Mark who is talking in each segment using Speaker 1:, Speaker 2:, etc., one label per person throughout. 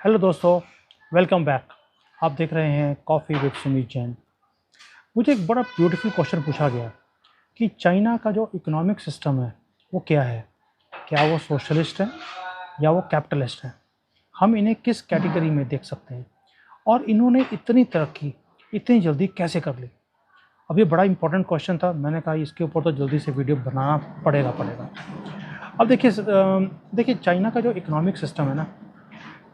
Speaker 1: Hello दोस्तों, welcome back. आप देख रहे हैं कॉफ़ी विद सुमित जैन। मुझे एक बड़ा ब्यूटीफुल क्वेश्चन पूछा गया कि चाइना का जो इकोनॉमिक सिस्टम है वो क्या है। क्या वो सोशलिस्ट है या वो कैपिटलिस्ट है? हम इन्हें किस कैटेगरी में देख सकते हैं और इन्होंने इतनी तरक्की इतनी जल्दी कैसे कर ली? अब ये बड़ा इंपॉर्टेंट क्वेश्चन था। मैंने कहा इसके ऊपर तो जल्दी से वीडियो बनाना पड़ेगा। अब देखिए चाइना का जो इकोनॉमिक सिस्टम है ना,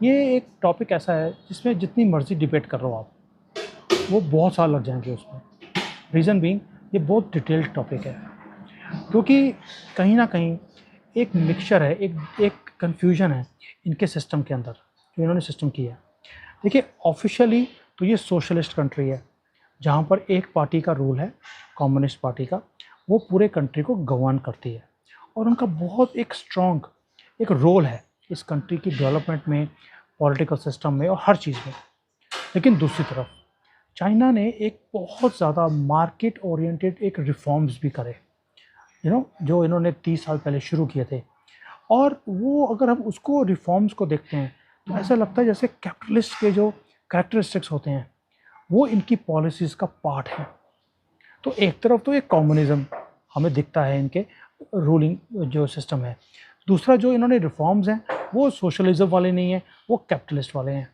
Speaker 1: ये एक टॉपिक ऐसा है जिसमें जितनी मर्जी डिबेट कर लो आप, वो बहुत साल लग जाएंगे उसमें। रीज़न बीइंग ये बहुत डिटेल्ड टॉपिक है, क्योंकि कहीं ना कहीं एक मिक्सचर है, एक एक कन्फ्यूजन है इनके सिस्टम के अंदर जो इन्होंने सिस्टम किया है। देखिए ऑफिशियली तो ये सोशलिस्ट कंट्री है, जहाँ पर एक पार्टी का रूल है, कम्युनिस्ट पार्टी का। वो पूरे कंट्री को गवर्न करती है और उनका बहुत एक स्ट्रॉन्ग एक रोल है इस कंट्री की डेवलपमेंट में, पॉलिटिकल सिस्टम में और हर चीज़ में। लेकिन दूसरी तरफ चाइना ने एक बहुत ज़्यादा मार्केट ओरिएंटेड एक रिफॉर्म्स भी करे, जो इन्होंने 30 साल पहले शुरू किए थे। और वो अगर हम उसको रिफॉर्म्स को देखते हैं तो ऐसा लगता है जैसे कैपिटलिस्ट के जो कैरेक्टरिस्टिक्स होते हैं वो इनकी पॉलिसीज़ का पार्ट है। तो एक तरफ तो एक कम्युनिज्म हमें दिखता है इनके रूलिंग जो सिस्टम है, दूसरा जो इन्होंने रिफॉर्म्स हैं वो सोशलिज्म वाले नहीं हैं, वो कैपिटलिस्ट वाले हैं,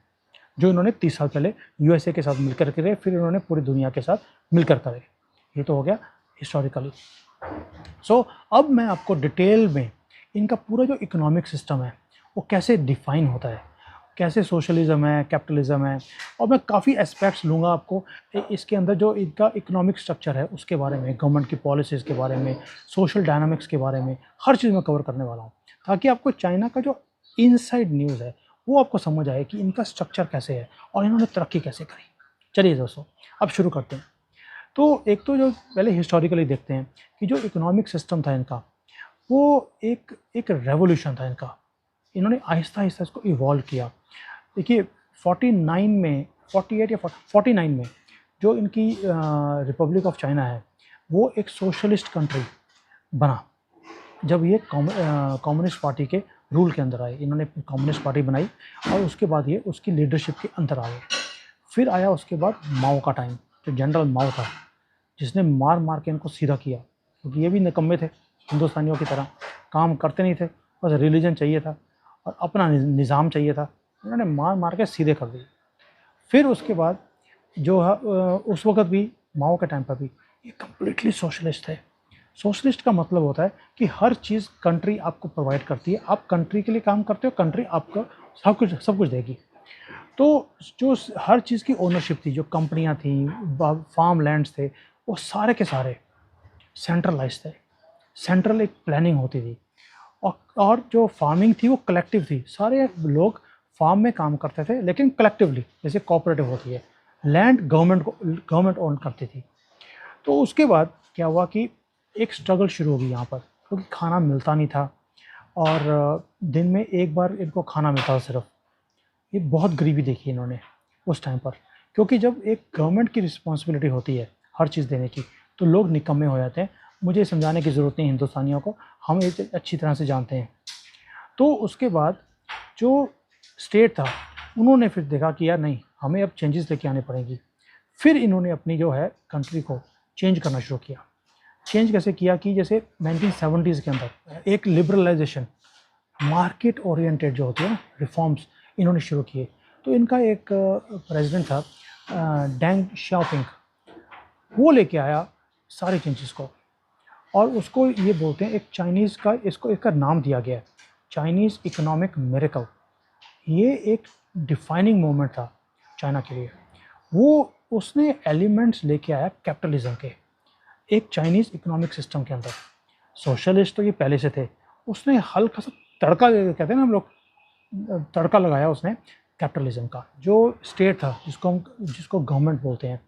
Speaker 1: जो इन्होंने 30 साल पहले यूएसए के साथ मिलकर करे, फिर इन्होंने पूरी दुनिया के साथ मिलकर करे। ये तो हो गया हिस्टोरिकली। सो अब मैं आपको डिटेल में इनका पूरा जो इकोनॉमिक सिस्टम है वो कैसे डिफाइन होता है, कैसे सोशलिज्म है, कैपिटलिज्म है, और मैं काफ़ी एस्पेक्ट्स लूँगा आपको इसके अंदर। जो इनका इकोनॉमिक स्ट्रक्चर है उसके बारे में, गवर्नमेंट की पॉलिसीज़ के बारे में, सोशल डायनामिक्स के बारे में, हर चीज़ में कवर करने वाला हूँ, ताकि आपको चाइना का जो इनसाइड न्यूज़ है वो आपको समझ आए कि इनका स्ट्रक्चर कैसे है और इन्होंने तरक्की कैसे करी। चलिए दोस्तों, अब शुरू करते हैं। तो एक तो जो पहले हिस्टोरिकली देखते हैं कि जो इकोनॉमिक सिस्टम था इनका, वो एक एक रेवोल्यूशन था इनका। इन्होंने आहिस्ता आहिस्ता इसको इवॉल्व किया। देखिए 49 में, 48 या 49 में जो इनकी रिपब्लिक ऑफ चाइना है वो एक सोशलिस्ट कंट्री बना। जब ये कम्युनिस्ट पार्टी के रूल के अंदर आए, इन्होंने कम्युनिस्ट पार्टी बनाई और उसके बाद ये उसकी लीडरशिप के अंदर आए। फिर आया उसके बाद माओ का टाइम, जो जनरल माओ था, जिसने मार मार के इनको सीधा किया, क्योंकि ये भी निकम्मे थे, हिंदुस्तानियों की तरह काम करते नहीं थे, बस रिलीजन चाहिए था और अपना निज़ाम चाहिए था। इन्होंने मार मार के सीधे कर दिए। फिर उसके बाद जो है उस वक्त भी माओ के टाइम पर भी ये कम्प्लीटली सोशलिस्ट थे। सोशलिस्ट का मतलब होता है कि हर चीज़ कंट्री आपको प्रोवाइड करती है, आप कंट्री के लिए काम करते हो, कंट्री आपको सब कुछ देगी। तो जो हर चीज़ की ओनरशिप थी, जो कंपनियां थी, फार्म लैंड्स थे, वो सारे के सारे सेंट्रलाइज थे। सेंट्रल एक प्लानिंग होती थी और जो फार्मिंग थी वो कलेक्टिव थी। सारे लोग फार्म में काम करते थे लेकिन कलेक्टिवली, जैसे कोऑपरेटिव होती है। लैंड गवर्नमेंट ओन करती थी। तो उसके बाद क्या हुआ कि एक स्ट्रगल शुरू हो गई यहाँ पर, क्योंकि खाना मिलता नहीं था और दिन में एक बार इनको खाना मिलता था सिर्फ। ये बहुत गरीबी देखी इन्होंने उस टाइम पर, क्योंकि जब एक गवर्नमेंट की रिस्पॉन्सिबिलिटी होती है हर चीज़ देने की, तो लोग निकम्मे हो जाते हैं। मुझे समझाने की ज़रूरत नहीं, हिंदुस्तानियों को हम ये अच्छी तरह से जानते हैं। तो उसके बाद जो स्टेट था उन्होंने फिर देखा कि यार नहीं, हमें अब चेंजेस लेके आने पड़ेंगी। फिर इन्होंने अपनी जो है कंट्री को चेंज करना शुरू किया। चेंज कैसे किया कि जैसे 1970s के अंदर एक लिबरलाइजेशन, मार्केट ओरिएंटेड जो होती है ना, रिफॉर्म्स इन्होंने शुरू किए। तो इनका एक प्रेसिडेंट था डेंग शाओपिंग, वो लेके आया सारे चेंजेस को, और उसको ये बोलते हैं एक चाइनीज़ का, इसको इसका नाम दिया गया है चाइनीज़ इकोनॉमिक मिरेकल। ये एक डिफाइनिंग मोमेंट था चाइना के लिए। वो उसने एलिमेंट्स लेके आया कैपिटलिज्म के एक चाइनीज़ इकोनॉमिक सिस्टम के अंदर। सोशलिस्ट तो ये पहले से थे, उसने हल्का सा तड़का, कहते हैं ना हम लोग, तड़का लगाया उसने कैपिटलिज्म का। जो स्टेट था जिसको गवर्नमेंट बोलते हैं,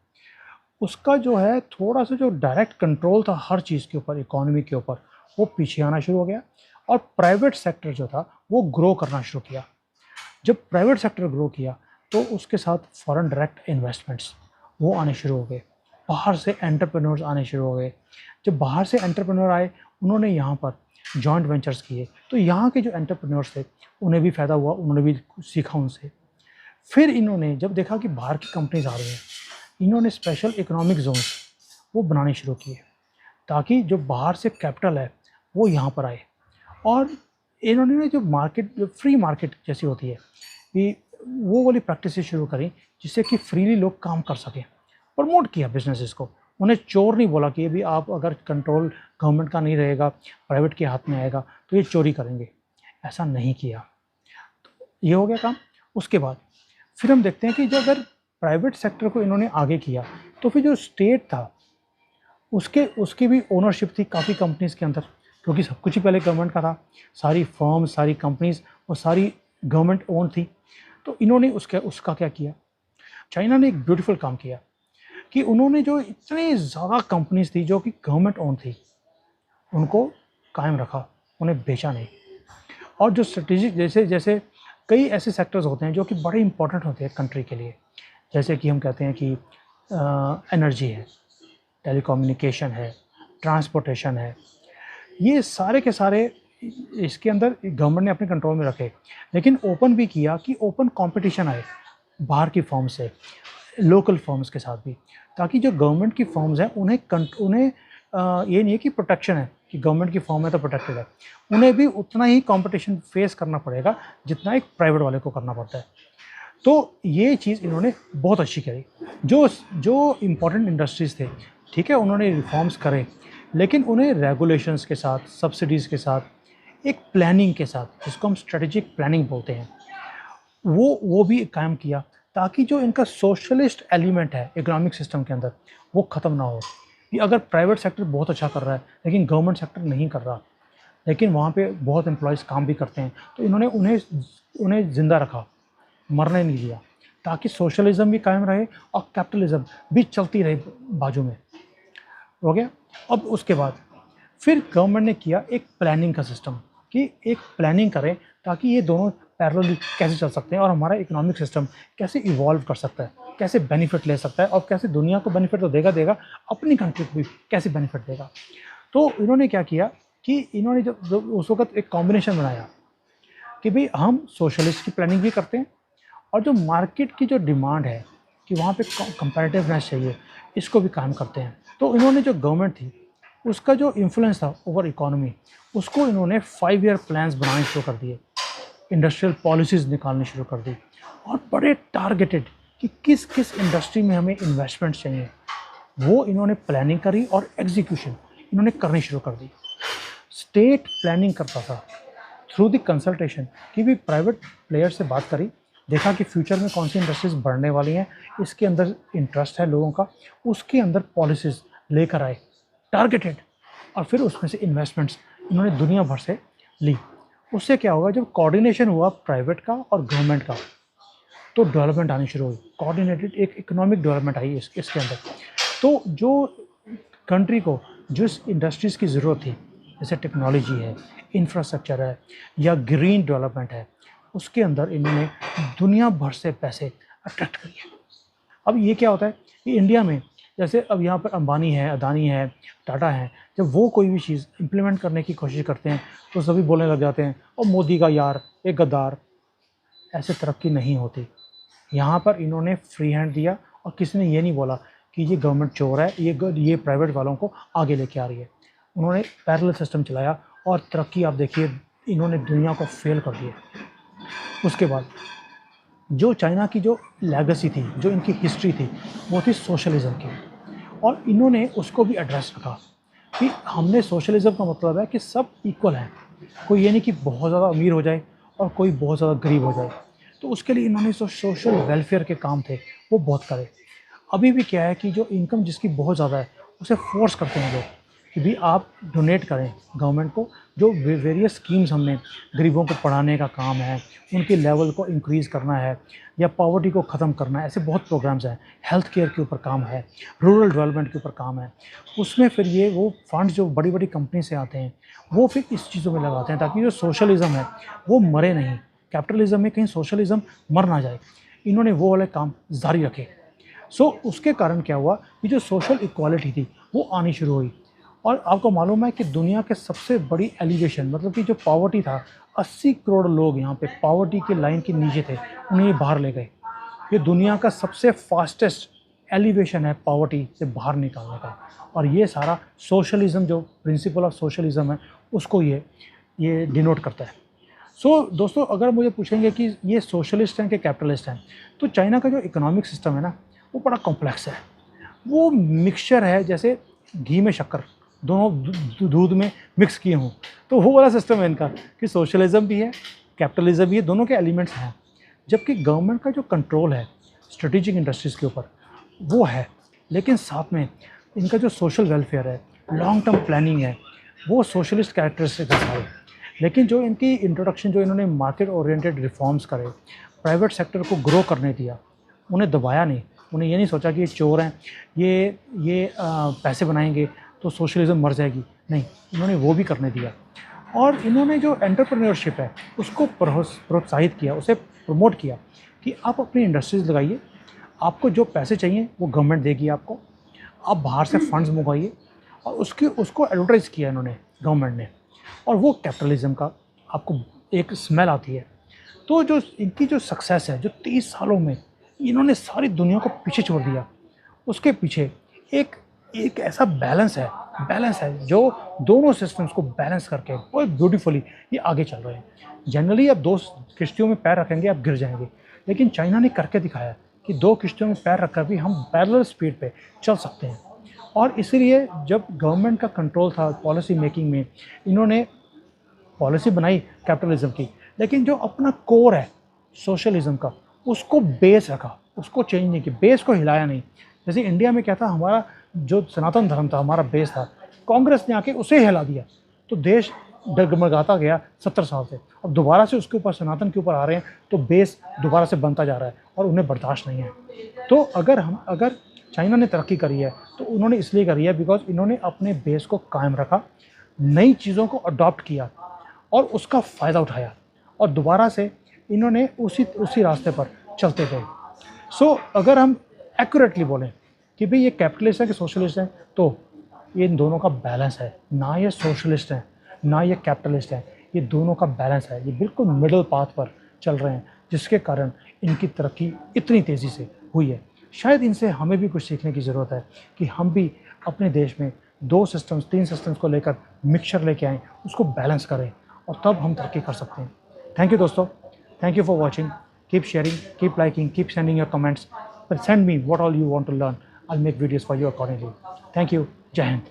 Speaker 1: उसका जो है थोड़ा सा जो डायरेक्ट कंट्रोल था हर चीज़ के ऊपर, इकोनॉमी के ऊपर, वो पीछे आना शुरू हो गया और प्राइवेट सेक्टर जो था वो ग्रो करना शुरू किया। जब प्राइवेट सेक्टर ग्रो किया तो उसके साथ फॉरेन डायरेक्ट इन्वेस्टमेंट्स वो आने शुरू हो गए, बाहर से एंटरप्रेन्योर्स आने शुरू हो गए। जब बाहर से एंटरप्रेन्योर आए, उन्होंने यहाँ पर जॉइंट वेंचर्स किए, तो यहाँ के जो एंटरप्रेन्योर्स थे उन्हें भी फ़ायदा हुआ, उन्होंने भी सीखा उनसे। फिर इन्होंने जब देखा कि बाहर की कंपनीज आ रही हैं, इन्होंने स्पेशल इकोनॉमिक जोन्स वो बनाने शुरू किए ताकि जो बाहर से कैपिटल है वो यहाँ पर आए। और इन्होंने जो मार्केट, जो फ्री मार्केट जैसी होती है, कि वो वाली प्रैक्टिसेस शुरू करी जिससे कि फ्रीली लोग काम कर सकें। प्रमोट किया बिजनेसेस को, उन्हें चोर नहीं बोला कि भी आप अगर कंट्रोल गवर्नमेंट का नहीं रहेगा, प्राइवेट के हाथ में आएगा तो ये चोरी करेंगे, ऐसा नहीं किया। तो ये हो गया काम। उसके बाद फिर हम देखते हैं कि जो अगर प्राइवेट सेक्टर को इन्होंने आगे किया तो फिर जो स्टेट था उसकी भी ओनरशिप थी काफ़ी कंपनीज़ के अंदर, क्योंकि सब कुछ ही पहले गवर्नमेंट का था। सारी फर्म, सारी कंपनीज़ और सारी गवर्नमेंट ओन थी। तो इन्होंने उसका क्या किया, चाइना ने एक ब्यूटीफुल काम किया कि उन्होंने जो इतनी ज़्यादा कंपनीज़ थी जो कि गवर्नमेंट ओन थी उनको कायम रखा, उन्हें बेचा नहीं। और जो स्ट्रेटेजिक, जैसे जैसे कई ऐसे सेक्टर्स होते हैं जो कि बड़े इंपॉर्टेंट होते हैं कंट्री के लिए, जैसे कि हम कहते हैं कि एनर्जी है, टेलीकम्युनिकेशन है, ट्रांसपोर्टेशन है, ये सारे के सारे इसके अंदर गवर्नमेंट ने अपने कंट्रोल में रखे। लेकिन ओपन भी किया कि ओपन कंपटीशन आए बाहर की फर्म से, लोकल फर्म्स के साथ भी, ताकि जो गवर्नमेंट की फर्म्स हैं उन्हें ये नहीं है कि प्रोटेक्शन है कि गवर्नमेंट की फर्म है तो प्रोटेक्टेड है, उन्हें भी उतना ही कंपटीशन फेस करना पड़ेगा जितना एक प्राइवेट वाले को करना पड़ता है। तो ये चीज़ इन्होंने बहुत अच्छी करी। जो इम्पोर्टेंट इंडस्ट्रीज़ थे, ठीक है, उन्होंने रिफॉर्म्स करे, लेकिन उन्हें रेगुलेशंस के साथ, सब्सिडीज़ के साथ, एक प्लानिंग के साथ, जिसको हम स्ट्रेटेजिक प्लानिंग बोलते हैं, वो भी कायम किया, ताकि जो इनका सोशलिस्ट एलिमेंट है इकोनॉमिक सिस्टम के अंदर वो ख़त्म ना हो। कि अगर प्राइवेट सेक्टर बहुत अच्छा कर रहा है लेकिन गवर्नमेंट सेक्टर नहीं कर रहा, लेकिन वहाँ पे बहुत एम्प्लॉयज़ काम भी करते हैं, तो इन्होंने उन्हें ज़िंदा रखा, मरने नहीं दिया, ताकि सोशलिज्म भी कायम रहे और कैपिटलिज्म भी चलती रहे बाजू में। हो गया। अब उसके बाद फिर गवर्नमेंट ने किया एक प्लानिंग का सिस्टम, कि एक प्लानिंग करें ताकि ये दोनों पैरेलल कैसे चल सकते हैं और हमारा इकोनॉमिक सिस्टम कैसे इवॉल्व कर सकता है, कैसे बेनिफिट ले सकता है, और कैसे दुनिया को बेनिफिट तो देगा, अपनी कंट्री को भी कैसे बेनिफिट देगा। तो इन्होंने क्या किया कि इन्होंने जब उस वक्त एक कॉम्बिनेशन बनाया कि भाई हम सोशलिस्ट की प्लानिंग भी करते हैं और जो मार्केट की जो डिमांड है कि वहाँ पे कंपैरेटिवनेस चाहिए, इसको भी काम करते हैं। तो इन्होंने जो गवर्नमेंट थी उसका जो इन्फ्लुएंस था ओवर इकोनॉमी, उसको इन्होंने 5 ईयर प्लान्स बनाने शुरू कर दिए, इंडस्ट्रियल पॉलिसीज़ निकालनी शुरू कर दी, और बड़े टारगेटेड कि किस किस इंडस्ट्री में हमें इन्वेस्टमेंट चाहिए, वो इन्होंने प्लानिंग करी और एग्जीक्यूशन इन्होंने करनी शुरू कर दी। स्टेट प्लानिंग करता था थ्रू द कंसल्टेशन, कि भी प्राइवेट प्लेयर से बात करी, देखा कि फ्यूचर में कौन सी इंडस्ट्रीज बढ़ने वाली हैं, इसके अंदर इंटरेस्ट है लोगों का, उसके अंदर पॉलिसीज़ लेकर आए टारगेटेड, और फिर उसमें से इन्वेस्टमेंट्स इन्होंने दुनिया भर से ली। उससे क्या होगा, जब कोऑर्डिनेशन हुआ प्राइवेट का और गवर्नमेंट का, तो डेवलपमेंट आनी शुरू हुई, कोऑर्डिनेटेड एक इकोनॉमिक डेवलपमेंट आई इसके अंदर। तो जो कंट्री को जिस इंडस्ट्रीज़ की ज़रूरत थी, जैसे टेक्नोलॉजी है, इंफ्रास्ट्रक्चर है, या ग्रीन डेवलपमेंट है, उसके अंदर इन्होंने दुनिया भर से पैसे अट्रैक्ट किए। अब ये क्या होता है कि इंडिया में जैसे अब यहाँ पर अंबानी है, अदानी है, टाटा है, जब वो कोई भी चीज़ इम्प्लीमेंट करने की कोशिश करते हैं तो सभी बोलने लग जाते हैं, और मोदी का यार एक गद्दार। ऐसे तरक्की नहीं होती। यहाँ पर इन्होंने फ्री हैंड दिया और किसी ने ये नहीं बोला कि ये गवर्नमेंट चोर है, ये प्राइवेट वालों को आगे लेके आ रही है। उन्होंने पैरेलल सिस्टम चलाया और तरक्की आप देखिए, इन्होंने दुनिया को फेल कर दिया। उसके बाद जो चाइना की जो लेगेसी थी, जो इनकी हिस्ट्री थी, वो थी सोशलिज्म की, और इन्होंने उसको भी एड्रेस रखा कि हमने सोशलिज्म का मतलब है कि सब इक्वल हैं, कोई ये नहीं कि बहुत ज़्यादा अमीर हो जाए और कोई बहुत ज़्यादा गरीब हो जाए। तो उसके लिए इन्होंने जो सोशल वेलफेयर के काम थे वो बहुत करे। अभी भी क्या है कि जो इनकम जिसकी बहुत ज़्यादा है उसे फोर्स करते हैं लोग कि भी आप डोनेट करें गवर्नमेंट को, जो वेरियस स्कीम्स हमने गरीबों को पढ़ाने का काम है, उनके लेवल को इंक्रीज़ करना है, या पॉवर्टी को ख़त्म करना है, ऐसे बहुत प्रोग्राम्स हैं। हेल्थ केयर के ऊपर काम है, रूरल डेवलपमेंट के ऊपर काम है। उसमें फिर ये वो फंड्स जो बड़ी बड़ी कंपनी से आते हैं वो फिर इस चीज़ों में लगाते हैं, ताकि जो सोशलिज़म है वो मरे नहीं, कैपिटलिज्म में कहीं सोशलिज़म मर ना जाए। इन्होंने वो वाले काम जारी रखे। उसके कारण क्या हुआ कि जो सोशल इक्वालिटी थी वो आनी शुरू हुई। और आपको मालूम है कि दुनिया के सबसे बड़ी एलिवेशन, मतलब कि जो पॉवर्टी था, 80 करोड़ लोग यहाँ पे पॉवर्टी के लाइन के नीचे थे, उन्हें ये बाहर ले गए। ये दुनिया का सबसे फास्टेस्ट एलिवेशन है पॉवर्टी से बाहर निकालने का। और ये सारा सोशलिज्म, जो प्रिंसिपल ऑफ सोशलिज्म है, उसको ये डिनोट करता है। दोस्तों, अगर मुझे पूछेंगे कि ये सोशलिस्ट हैं कि कैपिटलिस्ट हैं, तो चाइना का जो इकोनॉमिक सिस्टम है ना, वो बड़ा कॉम्प्लेक्स है। वो मिक्सचर है, जैसे घी में शक्कर, दोनों दूध में मिक्स किए हों। तो वो वाला सिस्टम है इनका कि सोशलिज्म भी है, कैपिटलिज्म भी है, दोनों के एलिमेंट्स हैं। जबकि गवर्नमेंट का जो कंट्रोल है स्ट्रेटेजिक इंडस्ट्रीज़ के ऊपर, वो है, लेकिन साथ में इनका जो सोशल वेलफेयर है, लॉन्ग टर्म प्लानिंग है, वो सोशलिस्ट कैरेक्टरिस्टिक्स है। लेकिन जो इनकी इंट्रोडक्शन, जो इन्होंने मार्केट ओरिएंटेड रिफॉर्म्स करे, प्राइवेट सेक्टर को ग्रो करने दिया, उन्हें दबाया नहीं। उन्हें ये नहीं सोचा कि ये चोर हैं, ये पैसे बनाएंगे तो सोशलिज्म मर जाएगी, नहीं, इन्होंने वो भी करने दिया। और इन्होंने जो एंटरप्रेन्योरशिप है उसको प्रोत्साहित किया, उसे प्रमोट किया कि आप अपनी इंडस्ट्रीज़ लगाइए, आपको जो पैसे चाहिए वो गवर्नमेंट देगी आपको, आप बाहर से फंड्स मंगवाइए, और उसको एडवर्टाइज़ किया इन्होंने, गवर्नमेंट ने। और वो कैपिटलिज्म का आपको एक स्मेल आती है। तो जो इनकी जो सक्सेस है, जो 30 सालों में इन्होंने सारी दुनिया को पीछे छोड़ दिया, उसके पीछे एक ऐसा बैलेंस है जो दोनों सिस्टम्स को बैलेंस करके बहुत ब्यूटीफुली ये आगे चल रहे हैं। जनरली आप 2 किश्तियों में पैर रखेंगे, आप गिर जाएंगे, लेकिन चाइना ने करके दिखाया कि 2 किश्तियों में पैर रखकर भी हम पैरेलल स्पीड पे चल सकते हैं। और इसीलिए जब गवर्नमेंट का कंट्रोल था पॉलिसी मेकिंग में, इन्होंने पॉलिसी बनाई कैपिटलिज्म की, लेकिन जो अपना कोर है सोशलिज्म का, उसको बेस रखा, उसको चेंज नहीं किया, बेस को हिलाया नहीं। जैसे इंडिया में क्या था, हमारा जो सनातन धर्म था, हमारा बेस था, कांग्रेस ने आके उसे हिला दिया, तो देश डगमगाता गया 70 साल से। अब दोबारा से उसके ऊपर, सनातन के ऊपर आ रहे हैं, तो बेस दोबारा से बनता जा रहा है और उन्हें बर्दाश्त नहीं है। तो अगर चाइना ने तरक्की करी है तो उन्होंने इसलिए करी है बिकॉज इन्होंने अपने बेस को कायम रखा, नई चीज़ों को अडॉप्ट किया और उसका फ़ायदा उठाया, और दोबारा से इन्होंने उसी रास्ते पर चलते गए। अगर हम एक्यूरेटली बोलें कि भाई ये कैपिटलिस्ट है कि सोशलिस्ट है, तो ये इन दोनों का बैलेंस है। ना ये सोशलिस्ट है, ना ये कैपिटलिस्ट है, ये दोनों का बैलेंस है। ये बिल्कुल मिडिल पाथ पर चल रहे हैं, जिसके कारण इनकी तरक्की इतनी तेज़ी से हुई है। शायद इनसे हमें भी कुछ सीखने की ज़रूरत है कि हम भी अपने देश में 2 सिस्टम्स 3 सिस्टम्स को लेकर मिक्सचर लेके आएँ, उसको बैलेंस करें, और तब हम तरक्की कर सकते हैं। थैंक यू दोस्तों, thank you for watching. Keep sharing, keep liking, keep sending your comments, send me what all you want to learn. I'll make videos for you accordingly. Thank you. Jai Hind.